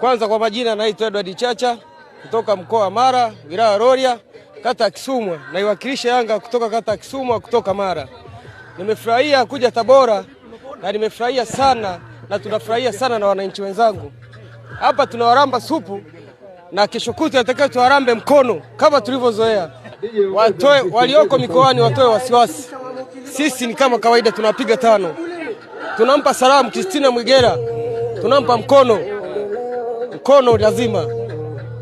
Kwanza kwa majina naitwa Edward Chacha kutoka mkoa wa Mara, wilaya Rorya, kata Kisumwa, naiwakilisha Yanga kutoka kata Kisumwa kutoka Mara. Nimefurahia kuja Tabora na nimefurahia sana na tunafurahia sana na wananchi wenzangu. Hapa tunawaramba supu na kesho kutwa nataka tuwarambe mkono kama tulivyozoea. Walioko mikoani watoe wasiwasi. Sisi ni kama kawaida tunapiga tano. Tunampa salamu Christina Mwigera. Tunampa mkono lazima.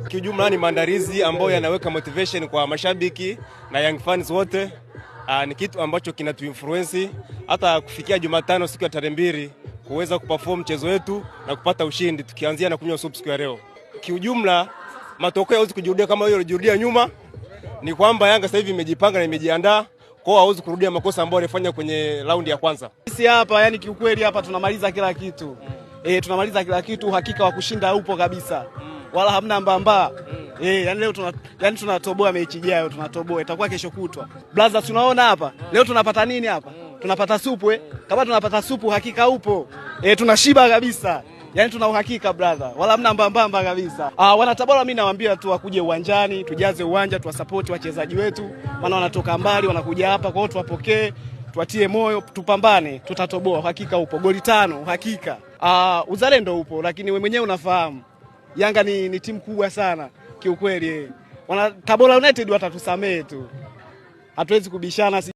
Kiujumla ni maandalizi ambayo yanaweka motivation kwa mashabiki na Young fans wote. Ni kitu ambacho kinatuinfluence hata kufikia Jumatano siku ya tarehe 2 kuweza kuperform mchezo wetu na kupata ushindi tukianzia na kunywa supu siku ya leo. Kiujumla matokeo hauwezi kujirudia kama hiyo ilijirudia nyuma. Ni kwamba Yanga sasa hivi imejipanga na imejiandaa kwa hauwezi kurudia makosa ambayo alifanya kwenye raundi ya kwanza. Sisi hapa yani kiukweli hapa tunamaliza kila kitu. Tunamaliza kila kitu, uhakika wa kushinda upo kabisa. Wala hamna mbamba. Yani leo tunatoboa mechi ijayo, tunatoboa itakuwa kesho kutwa. Blaza tunaona hapa. Leo tunapata nini hapa? Tunapata supu Kama tunapata supu hakika upo. Tunashiba kabisa. Yani tuna uhakika brother. Wala hamna mbamba kabisa. Wana Tabora mimi nawaambia tu wakuje uwanjani, tujaze uwanja, tuwasupport wachezaji wetu. Maana wanatoka mbali wanakuja hapa, kwa hiyo tuwapokee, tuwatie moyo, tupambane, tutatoboa, hakika upo. Goli 5 hakika. Uzalendo upo, lakini wewe mwenyewe unafahamu Yanga ni timu kubwa sana kiukweli. Wana Tabora United watatusamee tu. Hatuwezi kubishana.